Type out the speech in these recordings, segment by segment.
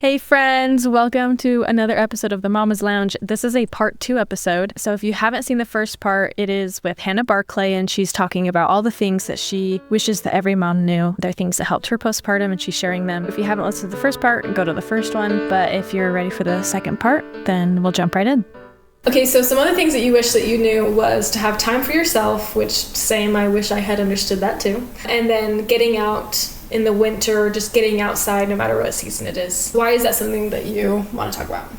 Hey friends, welcome to another episode of the Mommas Lounge. This is a part 2 episode. So if you haven't seen the first part, it is with Hannah Barclay, and she's talking about all the things that she wishes that every mom knew. They're things that helped her postpartum, and she's sharing them. If you haven't listened to the first part, go to the first one. But if you're ready for the second part, then we'll jump right in. Okay, so some of the things that you wish that you knew was to have time for yourself, which same, I wish I had understood that too. And then getting out in the winter, just getting outside no matter what season it is. Why is that something that you want to talk about?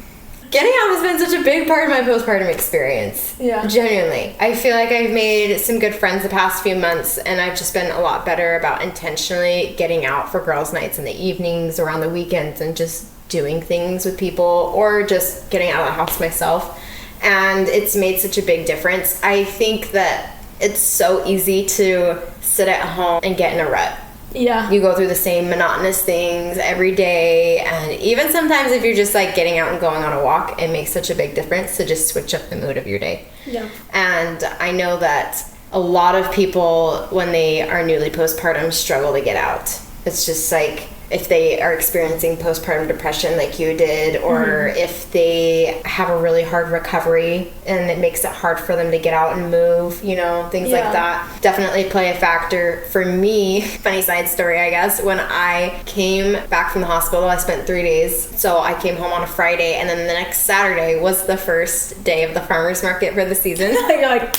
Getting out has been such a big part of my postpartum experience. Yeah. Genuinely. I feel like I've made some good friends the past few months, and I've just been a lot better about intentionally getting out for girls' nights in the evenings, around the weekends, and just doing things with people, or just getting out of the house myself. And it's made such a big difference. I think that it's so easy to sit at home and get in a rut. Yeah. You go through the same monotonous things every day, and even sometimes if you're just like getting out and going on a walk, it makes such a big difference to just switch up the mood of your day. Yeah. And I know that a lot of people, when they are newly postpartum, struggle to get out. It's just like if they are experiencing postpartum depression like you did, or if they have a really hard recovery and it makes it hard for them to get out and move, you know, things like that definitely play a factor. For me, funny side story, I guess, when I came back from the hospital, I spent 3 days. So I came home on a Friday, and then the next Saturday was the first day of the farmer's market for the season. You're like,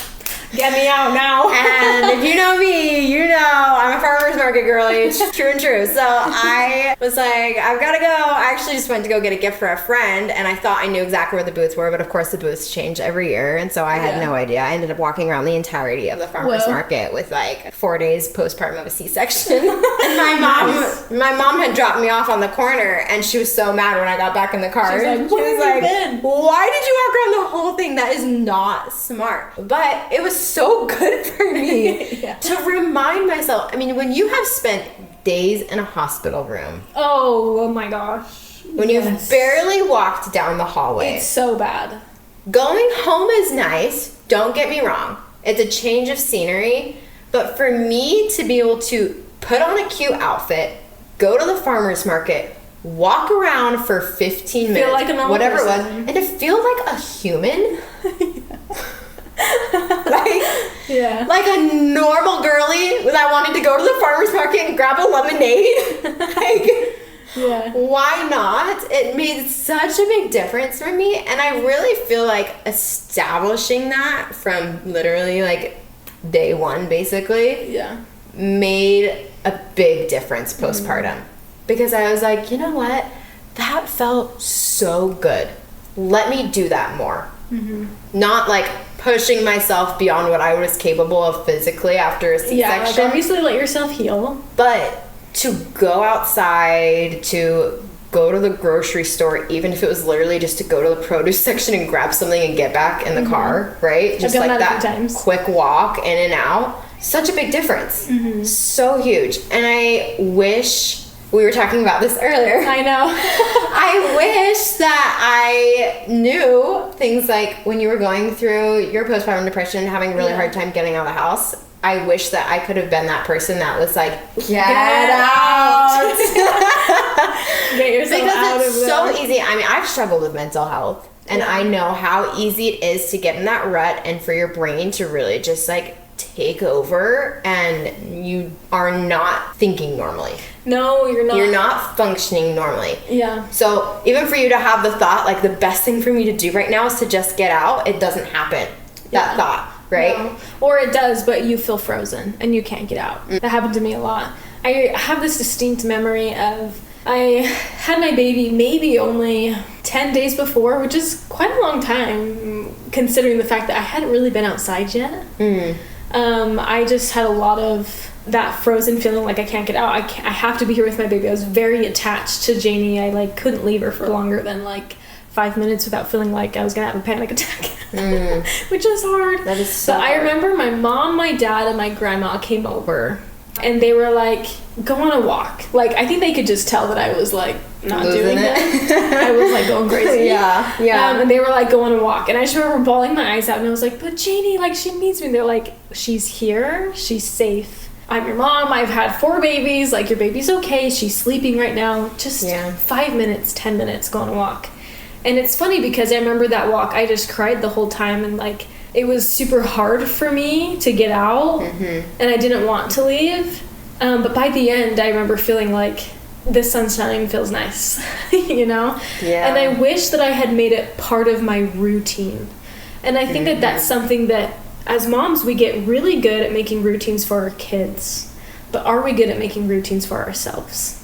get me out now. And if you know me, you know I'm a farmer's market girly. It's true and true. So I was like, I've got to go. I actually just went to go get a gift for a friend, and I thought I knew exactly where the booths were, but of course the booths change every year, and so I had no idea. I ended up walking around the entirety of the farmer's market with like 4 days postpartum of a C-section. And my mom had dropped me off on the corner, and she was so mad when I got back in the car. She was like, why did you walk around the whole thing? That is not smart. But it was so good for me to remind myself. I mean, when you have spent days in a hospital room. Oh my gosh. When you've barely walked down the hallway. It's so bad. Going home is nice. Don't get me wrong. It's a change of scenery. But for me to be able to put on a cute outfit, go to the farmer's market, walk around for 15 minutes, like a normal whatever person. it was, and to feel like a human. Like a normal girly that wanted to go to the farmer's market and grab a lemonade. Why not? It made such a big difference for me, and I really feel like establishing that from literally like day one basically made a big difference postpartum. Because I was like, you know what? That felt so good. Let me do that more. Not like pushing myself beyond what I was capable of physically after a C-section. Yeah, like obviously let yourself heal. But to go outside, to go to the grocery store, even if it was literally just to go to the produce section and grab something and get back in the car, right? Just like that quick walk in and out. Such a big difference. So huge. And I wish... We were talking about this earlier. I know. I wish that I knew things like when you were going through your postpartum depression, having a really hard time getting out of the house. I wish that I could have been that person that was like, get out. Get yourself because out it's of there. so easy. I mean, I've struggled with mental health, and I know how easy it is to get in that rut and for your brain to really just like take over, and you are not thinking normally. No, you're not. You're not functioning normally. Yeah. So even for you to have the thought, like the best thing for me to do right now is to just get out, it doesn't happen. That thought, right? No. Or it does, but you feel frozen and you can't get out. That happened to me a lot. I have this distinct memory of I had my baby maybe only 10 days before, which is quite a long time considering the fact that I hadn't really been outside yet. I just had a lot of that frozen feeling like I can't get out. I have to be here with my baby. I was very attached to Janie. I like couldn't leave her for longer than like 5 minutes without feeling like I was gonna have a panic attack, which is hard. That is so hard. I remember my mom, my dad, and my grandma came over, and they were like, "Go on a walk." Like I think they could just tell that I was like not doing that. I was like going crazy. And they were like, "Go on a walk," and I just remember bawling my eyes out, and I was like, "But Janie, like she needs me." And they're like, "She's here. She's safe. I'm your mom, I've had 4 babies, like, your baby's okay, she's sleeping right now, just 5 minutes, 10 minutes, go on a walk. And it's funny because I remember that walk, I just cried the whole time, and like, it was super hard for me to get out, and I didn't want to leave. But by the end, I remember feeling like the sunshine feels nice, you know? Yeah. And I wish that I had made it part of my routine. And I think that that's something that, as moms, we get really good at making routines for our kids. But are we good at making routines for ourselves?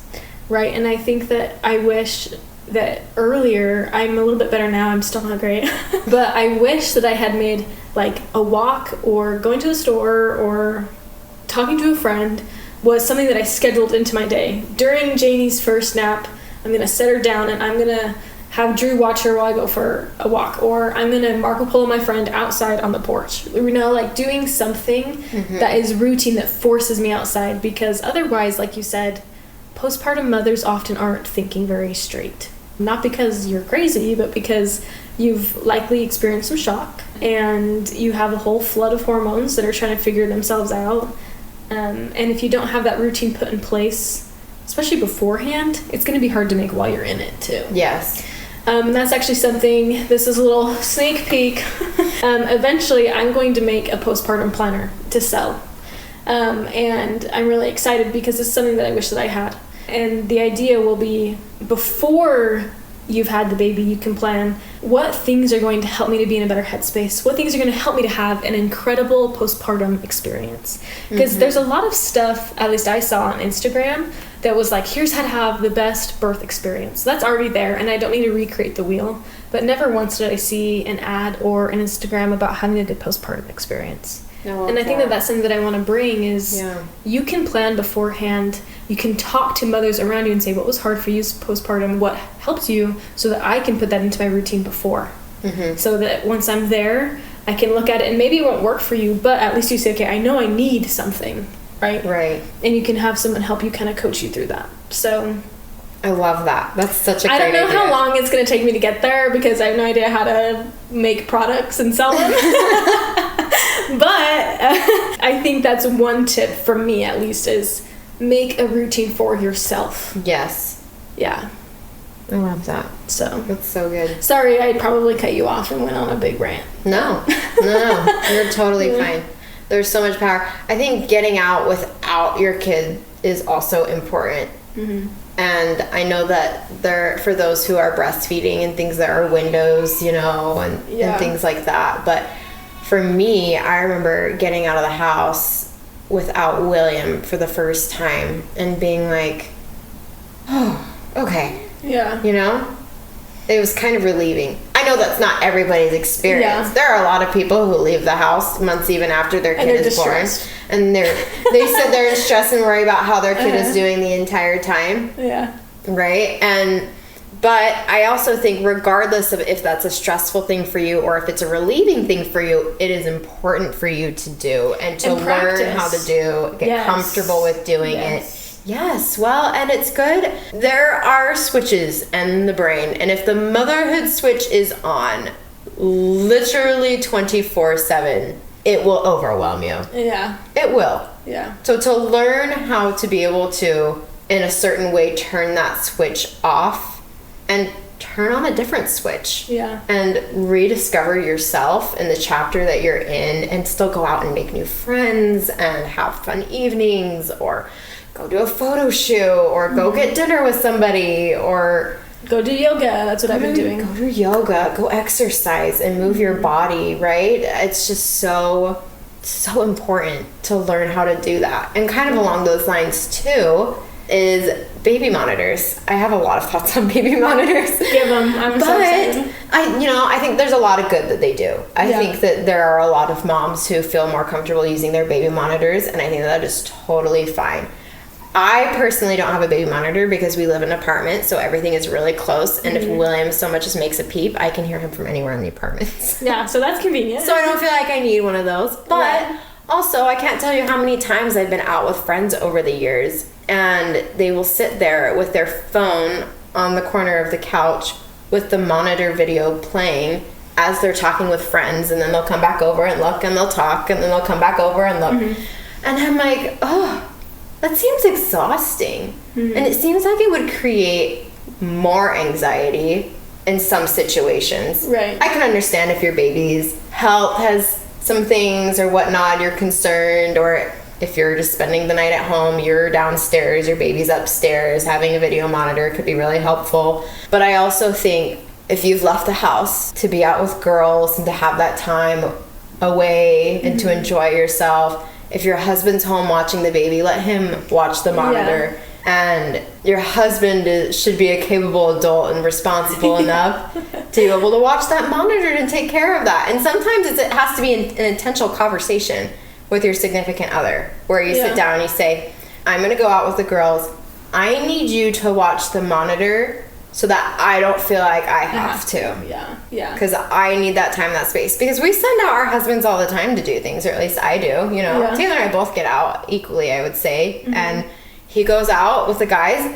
Right? And I think that I wish that earlier, I'm a little bit better now, I'm still not great, but I wish that I had made like a walk or going to the store or talking to a friend was something that I scheduled into my day. During Janie's first nap, I'm going to set her down and I'm going to have Drew watch her while I go for a walk, or I'm going to Marco Polo my friend outside on the porch. You know, like doing something that is routine that forces me outside, because otherwise, like you said, postpartum mothers often aren't thinking very straight. Not because you're crazy, but because you've likely experienced some shock and you have a whole flood of hormones that are trying to figure themselves out. And if you don't have that routine put in place, especially beforehand, it's going to be hard to make while you're in it too. Yes. That's actually something, this is a little sneak peek. Eventually, I'm going to make a postpartum planner to sell. And I'm really excited because it's something that I wish that I had. And the idea will be, before you've had the baby, you can plan what things are going to help me to be in a better headspace, what things are going to help me to have an incredible postpartum experience. Because there's a lot of stuff, at least I saw on Instagram, that was like, here's how to have the best birth experience. So that's already there, and I don't need to recreate the wheel. But never once did I see an ad or an Instagram about having a good postpartum experience. And I think that that's something that I want to bring is you can plan beforehand. You can talk to mothers around you and say, what was hard for you postpartum? What helped you? So that I can put that into my routine before. So that once I'm there, I can look at it, and maybe it won't work for you, but at least you say, okay, I know I need something, right? Right. And you can have someone help you kind of coach you through that. So I love that. That's such a great idea. I don't know how long it's going to take me to get there because I have no idea how to make products and sell them. But I think that's one tip from me, at least, is make a routine for yourself. Yes. Yeah. I love that. So that's so good. Sorry, I probably cut you off and went on a big rant. No, you're totally fine. There's so much power. I think getting out without your kid is also important. And I know that for those who are breastfeeding and things, that are windows, you know, and things like that. But for me, I remember getting out of the house without William for the first time and being like, oh, okay. Yeah. You know? It was kind of relieving. I know that's not everybody's experience. Yeah. There are a lot of people who leave the house months even after their kid is born. And they said they're in stress and worry about how their kid is doing the entire time. Yeah. Right? But I also think regardless of if that's a stressful thing for you or if it's a relieving thing for you, it is important for you to do and to learn how to do, get comfortable with doing it. Yes, well, and it's good. There are switches in the brain, and if the motherhood switch is on literally 24/7, it will overwhelm you. Yeah. It will. Yeah. So to learn how to be able to, in a certain way, turn that switch off and turn on a different switch. Yeah. And rediscover yourself in the chapter that you're in, and still go out and make new friends and have fun evenings, or go do a photo shoot, or go get dinner with somebody, or go do yoga. That's what I've been doing. Go do yoga, go exercise and move your body, right? It's just so important to learn how to do that. And kind of along those lines too is baby monitors. I have a lot of thoughts on baby monitors. Give them. I'm so excited. I think there's a lot of good that they do. I think that there are a lot of moms who feel more comfortable using their baby monitors, and I think that is totally fine. I personally don't have a baby monitor because we live in an apartment, so everything is really close. And if William so much as makes a peep, I can hear him from anywhere in the apartment. Yeah, so that's convenient. So I don't feel like I need one of those. But also, I can't tell you how many times I've been out with friends over the years, and they will sit there with their phone on the corner of the couch with the monitor video playing as they're talking with friends, and then they'll come back over and look, and they'll talk, and then they'll come back over and look. And I'm like, oh, that seems exhausting. And it seems like it would create more anxiety in some situations. Right. I can understand if your baby's health has some things or whatnot, you're concerned, or if you're just spending the night at home, you're downstairs, your baby's upstairs, having a video monitor could be really helpful. But I also think if you've left the house to be out with girls and to have that time away and to enjoy yourself, if your husband's home watching the baby, let him watch the monitor. Yeah. And your husband should be a capable adult and responsible enough to be able to watch that monitor and take care of that. And sometimes it has to be an intentional conversation with your significant other, where you sit down and you say, I'm going to go out with the girls. I need you to watch the monitor so that I don't feel like I have to. Yeah. Because I need that time, that space. Because we send out our husbands all the time to do things, or at least I do. You know, Taylor and I both get out equally, I would say. And he goes out with the guys.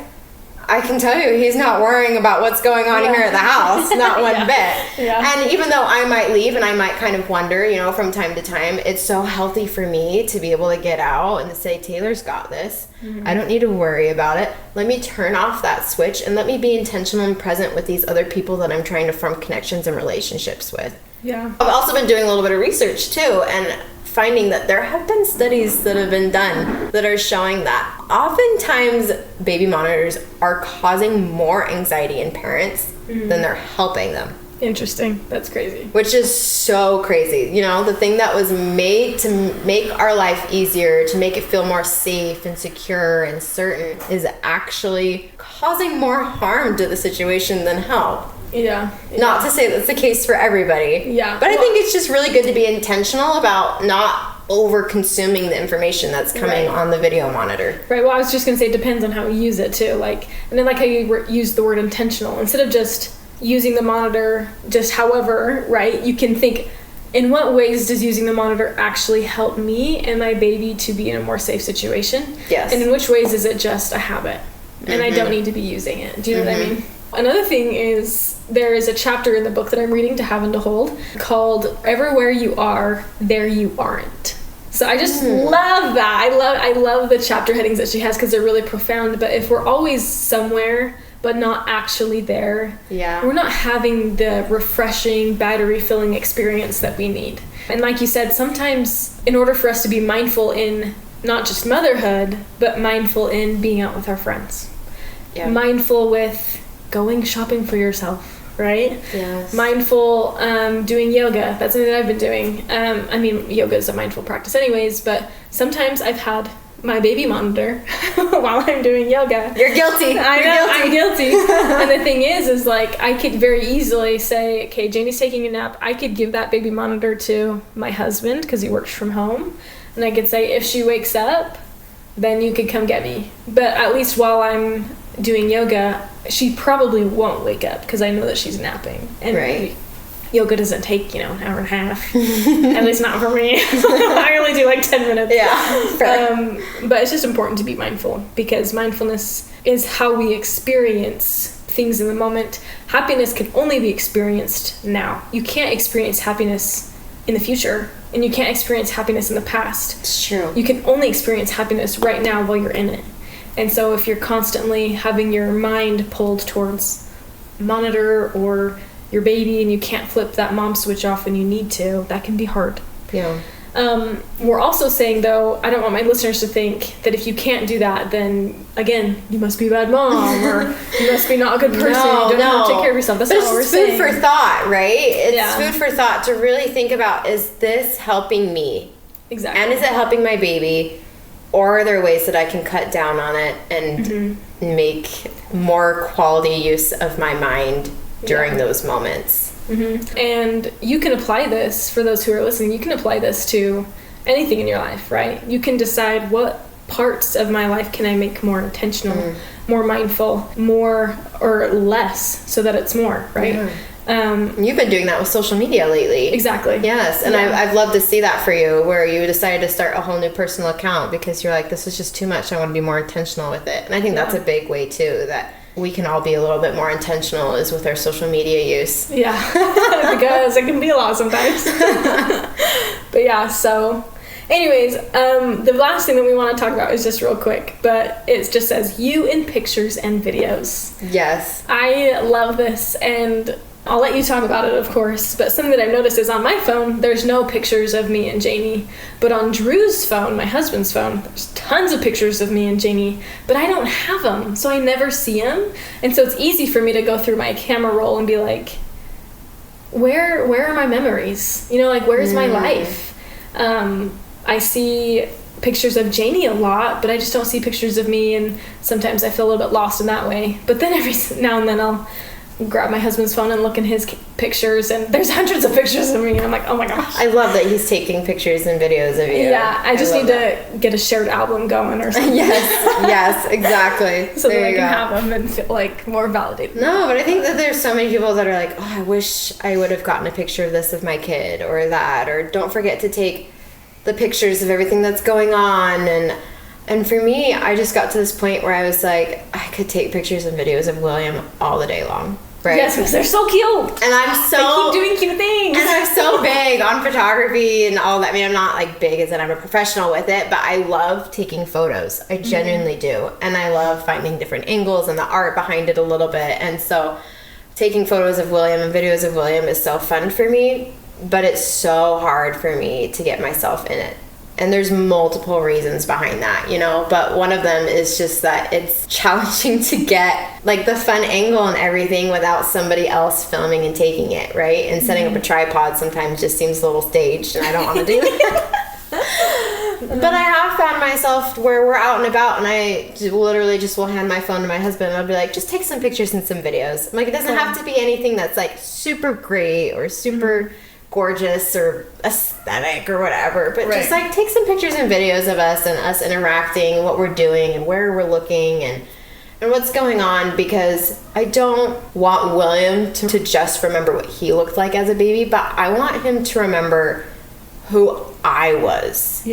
I can tell you, he's not worrying about what's going on here at the house, not one bit. Yeah. And even though I might leave and I might kind of wonder, you know, from time to time, it's so healthy for me to be able to get out and to say, Taylor's got this. I don't need to worry about it. Let me turn off that switch and let me be intentional and present with these other people that I'm trying to form connections and relationships with. Yeah. I've also been doing a little bit of research too, and finding that there have been studies that have been done that are showing that oftentimes baby monitors are causing more anxiety in parents than they're helping them. Interesting. That's crazy. Which is so crazy. You know, the thing that was made to make our life easier, to make it feel more safe and secure and certain, is actually causing more harm to the situation than help. Yeah. Not to say that's the case for everybody. Yeah. But I think it's just really good to be intentional about not over consuming the information that's coming on the video monitor. Right. Well, I was just going to say it depends on how you use it too. Like, and then like how you use the word intentional. Instead of just using the monitor just however, right? You can think, in what ways does using the monitor actually help me and my baby to be in a more safe situation? Yes. And in which ways is it just a habit? And I don't need to be using it. Do you know what I mean? Another thing is, there is a chapter in the book that I'm reading, To Have and to Hold, called Everywhere You Are, There You Aren't. So I just love that. I love the chapter headings that she has because they're really profound. But if we're always somewhere but not actually there, we're not having the refreshing, battery-filling experience that we need. And like you said, sometimes in order for us to be mindful in not just motherhood, but mindful in being out with our friends. Yeah. Mindful with going shopping for yourself, right? Yes. Mindful doing yoga. That's something that I've been doing. I mean, yoga is a mindful practice anyways, but sometimes I've had my baby monitor while I'm doing yoga. You're guilty. I'm guilty. And the thing is like, I could very easily say, okay, Janie's taking a nap. I could give that baby monitor to my husband because he works from home. And I could say, if she wakes up, then you could come get me. But at least while I'm doing yoga, she probably won't wake up because I know that she's napping. And yoga doesn't take, an hour and a half. At least not for me. I only do like 10 minutes. Yeah. But it's just important to be mindful because mindfulness is how we experience things in the moment. Happiness can only be experienced now. You can't experience happiness in the future, and you can't experience happiness in the past. It's true. You can only experience happiness right now while you're in it. And so if you're constantly having your mind pulled towards monitor or your baby and you can't flip that mom switch off when you need to, that can be hard. Yeah. We're also saying, though, I don't want my listeners to think that if you can't do that, then, again, you must be a bad mom or you must be not a good person. You don't know how to take care of yourself. That's not what we're saying. It's food for thought, right? It's food for thought to really think about, is this helping me? Exactly. And is it helping my baby? Or are there ways that I can cut down on it and make more quality use of my mind during those moments? And you can apply this, for those who are listening, you can apply this to anything in your life, right? You can decide what parts of my life can I make more intentional, more mindful, more or less, so that it's more, right? You've been doing that with social media lately. Exactly. Yes, and I've loved to see that for you, where you decided to start a whole new personal account because you're like, this is just too much, I want to be more intentional with it. And I think that's a big way too, that we can all be a little bit more intentional is with our social media use. Yeah, because it can be a lot sometimes. But yeah, so Anyways, the last thing that we want to talk about is just real quick, but it just says you in pictures and videos. Yes. I love this, and I'll let you talk about it, of course, but something that I've noticed is on my phone, there's no pictures of me and Jamie, but on Drew's phone, my husband's phone, there's tons of pictures of me and Jamie, but I don't have them, so I never see them, and so it's easy for me to go through my camera roll and be like, where are my memories? You know, like, where's my life? I see pictures of Janie a lot, but I just don't see pictures of me, and sometimes I feel a little bit lost in that way. But then every now and then I'll grab my husband's phone and look in his pictures, and there's hundreds of pictures of me, and I'm like, oh my gosh. I love that he's taking pictures and videos of you. Yeah, I just need to get a shared album going or something. Yes, exactly. So that I can have them and feel like more validated. No, but I think that there's so many people that are like, oh, I wish I would have gotten a picture of this of my kid or that, or don't forget to take the pictures of everything that's going on. And for me, I just got to this point where I was like, I could take pictures and videos of William all the day long. Right? Yes, because they're so cute. And I'm so... They keep doing cute things. And I'm so big on photography and all that. I mean, I'm not like big as in I'm a professional with it, but I love taking photos. I genuinely do. And I love finding different angles and the art behind it a little bit. And so taking photos of William and videos of William is so fun for me, but it's so hard for me to get myself in it. And there's multiple reasons behind that, you know, but one of them is just that it's challenging to get like the fun angle and everything without somebody else filming and taking it, right? And setting up a tripod sometimes just seems a little staged, and I don't want to do that. But I have found myself where we're out and about, and I literally just will hand my phone to my husband, and I'll be like, just take some pictures and some videos. I'm like, it doesn't have to be anything that's like super great or super gorgeous or aesthetic or whatever, but just like take some pictures and videos of us and us interacting, what we're doing and where we're looking and what's going on, because I don't want William to just remember what he looked like as a baby, but I want him to remember who I was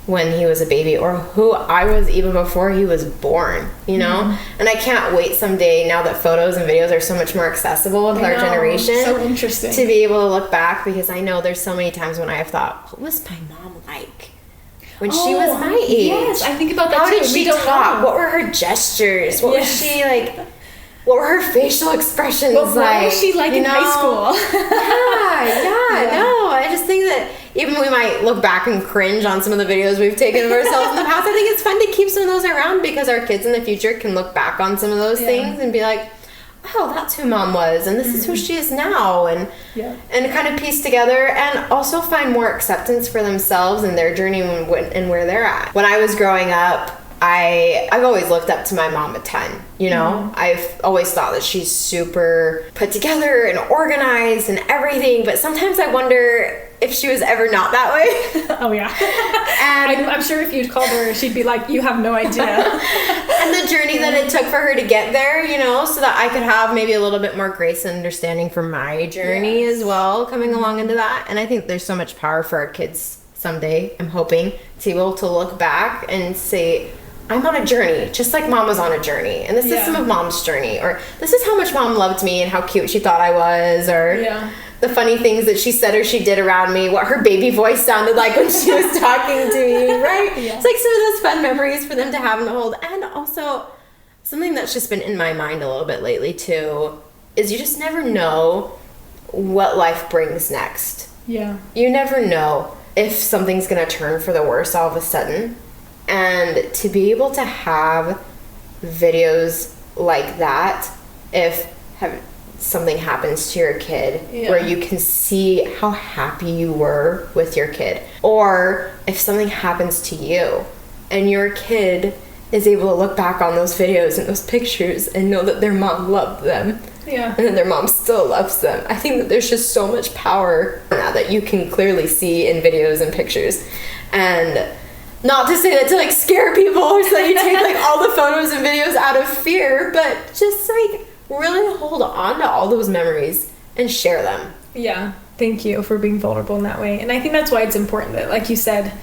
when he was a baby, or who I was even before he was born, you know? And I can't wait someday, now that photos and videos are so much more accessible with our generation, so interesting, to be able to look back, because I know there's so many times when I have thought, what was my mom like when she was my age? Yes, I think about that How too. did she talk? What were her gestures? What was she like? What were her facial expressions like? What was she like in high school? No, I just think that even we might look back and cringe on some of the videos we've taken of ourselves in the past, I think it's fun to keep some of those around, because our kids in the future can look back on some of those things and be like, oh, that's who mom was, and this is who she is now, and kind of piece together, and also find more acceptance for themselves and their journey and where they're at. When I was growing up, I've always looked up to my mom a ton, you know? I've always thought that she's super put together and organized and everything, but sometimes I wonder if she was ever not that way. Oh, yeah. And I'm sure if you'd called her, she'd be like, you have no idea. And the journey that it took for her to get there, you know, so that I could have maybe a little bit more grace and understanding for my journey as well, coming along into that. And I think there's so much power for our kids someday, I'm hoping, to be able to look back and say, I'm on a journey, just like mom was on a journey. And this is some of mom's journey. Or this is how much mom loved me and how cute she thought I was. Or the funny things that she said or she did around me. What her baby voice sounded like when she was talking to me, right? It's like some of those fun memories for them to have and hold. And also, something that's just been in my mind a little bit lately, too, is you just never know what life brings next. Yeah. You never know if something's going to turn for the worse all of a sudden. And to be able to have videos like that, if something happens to your kid, where you can see how happy you were with your kid, or if something happens to you and your kid is able to look back on those videos and those pictures and know that their mom loved them, and that their mom still loves them. I think that there's just so much power in that you can clearly see in videos and pictures. And not to say that to like scare people or so that you take like all the photos and videos out of fear, but just like really hold on to all those memories and share them. Yeah. Thank you for being vulnerable in that way. And I think that's why it's important that, like you said,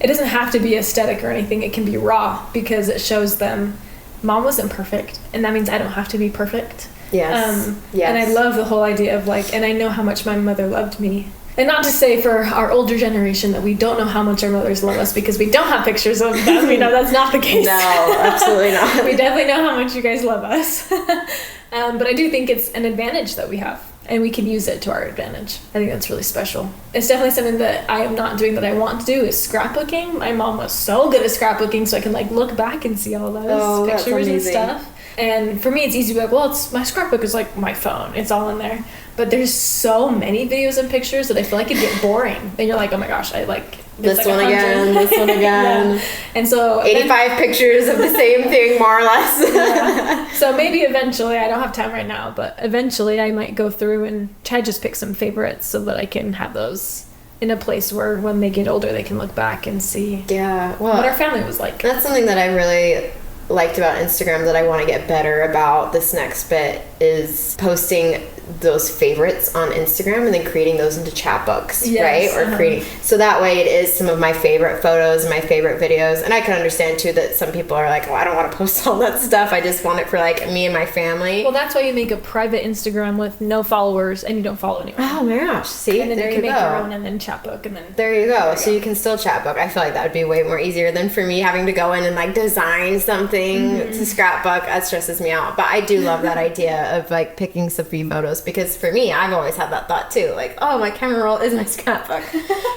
it doesn't have to be aesthetic or anything. It can be raw, because it shows them mom wasn't perfect, and that means I don't have to be perfect. Yes. And I love the whole idea of like, and I know how much my mother loved me. And not to say for our older generation that we don't know how much our mothers love us because we don't have pictures of them. That's not the case. No, absolutely not. We definitely know how much you guys love us. But I do think it's an advantage that we have, and we can use it to our advantage. I think that's really special. It's definitely something that I am not doing that I want to do is scrapbooking. My mom was so good at scrapbooking, so I can like look back and see all those pictures and stuff. And for me, it's easy to be like, well, it's my scrapbook is like my phone. It's all in there. But there's so many videos and pictures that I feel like it'd get boring. And you're like, oh my gosh, I like this like one again, this one again. Yeah. And so 85 pictures of the same thing, more or less. Yeah. So maybe eventually, I don't have time right now, but eventually I might go through and try to just pick some favorites so that I can have those in a place where when they get older, they can look back and see what our family was like. That's something that I really liked about Instagram that I want to get better about this next bit is posting those favorites on Instagram and then creating those into chapbooks, right? Or creating, so that way it is some of my favorite photos and my favorite videos. And I can understand too that some people are like, oh, I don't want to post all that stuff. I just want it for like me and my family. Well, that's why you make a private Instagram with no followers and you don't follow anyone. Oh my gosh, see, and then there you can you make go. your own and then chapbook and then there you go. So you can still chapbook. I feel like that would be way more easier than for me having to go in and like design something to scrapbook. That stresses me out. But I do love that idea of like picking some free photos because for me, I've always had that thought too. Like, oh, my camera roll is my scrapbook.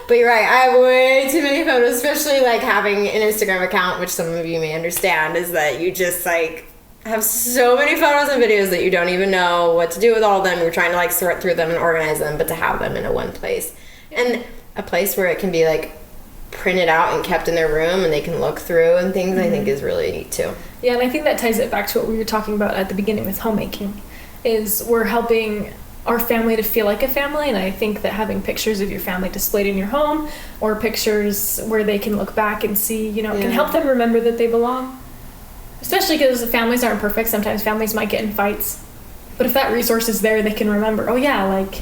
But you're right. I have way too many photos, especially like having an Instagram account, which some of you may understand, is that you just like have so many photos and videos that you don't even know what to do with all of them. You're trying to like sort through them and organize them, but to have them in a one place. And a place where it can be like printed out and kept in their room and they can look through and things, I think is really neat too. Yeah, and I think that ties it back to what we were talking about at the beginning with homemaking, is we're helping our family to feel like a family, and I think that having pictures of your family displayed in your home or pictures where they can look back and see, it can help them remember that they belong. Especially because families aren't perfect. Sometimes families might get in fights. But if that resource is there, they can remember, oh yeah, like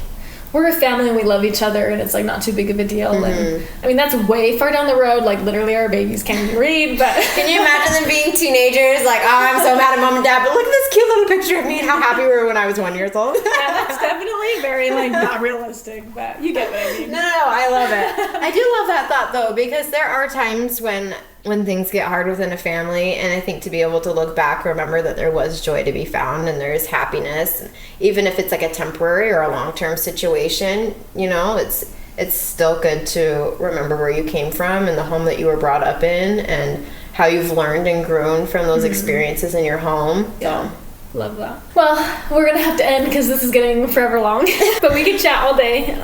we're a family and we love each other and it's like not too big of a deal. And I mean, that's way far down the road. Like literally our babies can't even read, but can you imagine them being teenagers? Like, oh, I'm so mad at mom and dad, but look at this cute little picture of me and how happy we were when I was 1 year old. Yeah, that's definitely very like not realistic, but you get what I mean. No, I love it. I do love that thought though, because there are times when things get hard within a family, and I think to be able to look back, remember that there was joy to be found and there is happiness, even if it's like a temporary or a long-term situation, it's still good to remember where you came from and the home that you were brought up in and how you've learned and grown from those experiences in your home. Yeah. Love that. Well, we're gonna have to end because this is getting forever long, but we could chat all day.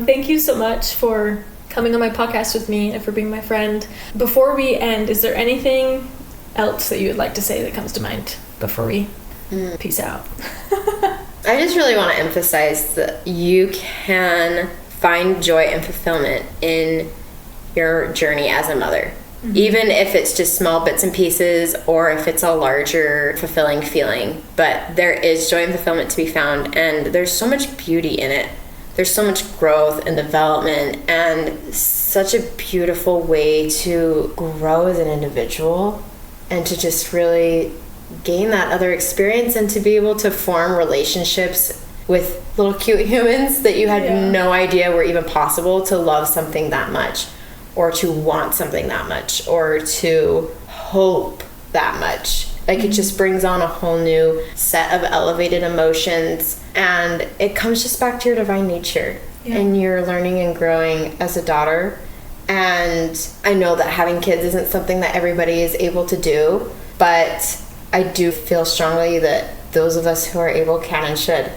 Thank you so much for coming on my podcast with me and for being my friend. Before we end, is there anything else that you would like to say that comes to mind before we peace out? I just really want to emphasize that you can find joy and fulfillment in your journey as a mother. Even if it's just small bits and pieces or if it's a larger fulfilling feeling. But there is joy and fulfillment to be found, and there's so much beauty in it. There's so much growth and development and such a beautiful way to grow as an individual and to just really gain that other experience and to be able to form relationships with little cute humans that you had no idea were even possible, to love something that much or to want something that much or to hope that much. Like it just brings on a whole new set of elevated emotions, and it comes just back to your divine nature and you're learning and growing as a daughter. And I know that having kids isn't something that everybody is able to do, but I do feel strongly that those of us who are able can and should,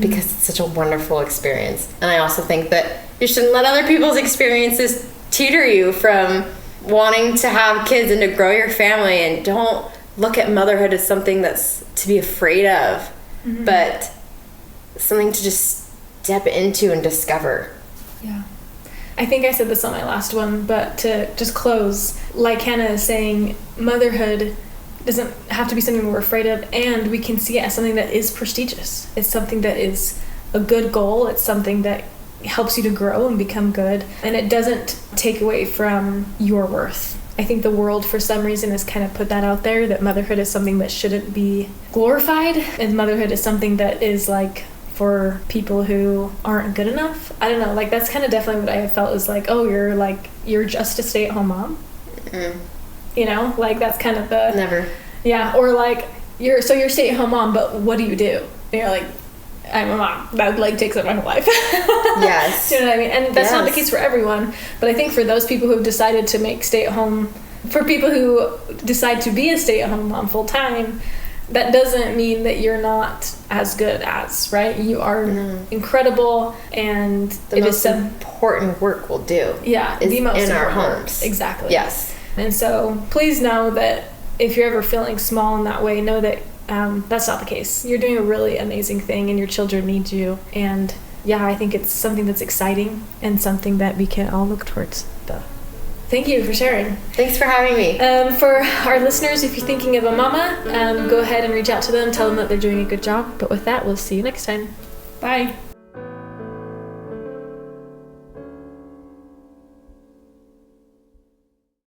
because it's such a wonderful experience. And I also think that you shouldn't let other people's experiences teeter you from wanting to have kids and to grow your family, and don't look at motherhood as something that's to be afraid of, but something to just step into and discover. Yeah. I think I said this on my last one, but to just close, like Hannah is saying, motherhood doesn't have to be something we're afraid of, and we can see it as something that is prestigious. It's something that is a good goal. It's something that helps you to grow and become good, and it doesn't take away from your worth. I think the world for some reason has kind of put that out there, that motherhood is something that shouldn't be glorified, and motherhood is something that is like for people who aren't good enough. I don't know, like that's kind of definitely what I have felt is like, oh, you're just a stay-at-home mom. You know, like that's kind of the never. Yeah, or like you're stay-at-home mom, but what do? And you're like, I'm a mom. That like takes up my whole life. Yes. Do you know what I mean? And that's not the case for everyone. But I think for those people who have decided to make stay-at-home, for people who decide to be a stay-at-home mom full time, that doesn't mean that you're not as good as, right? You are incredible, and the most important work we'll do. Yeah, is the most in our important homes. Work. Exactly. Yes. And so please know that if you're ever feeling small in that way, know that that's not the case. You're doing a really amazing thing, and your children need you. And yeah, I think it's something that's exciting and something that we can all look towards. Thank you for sharing. Thanks for having me. For our listeners, if you're thinking of a mama, go ahead and reach out to them. Tell them that they're doing a good job. But with that, we'll see you next time. Bye.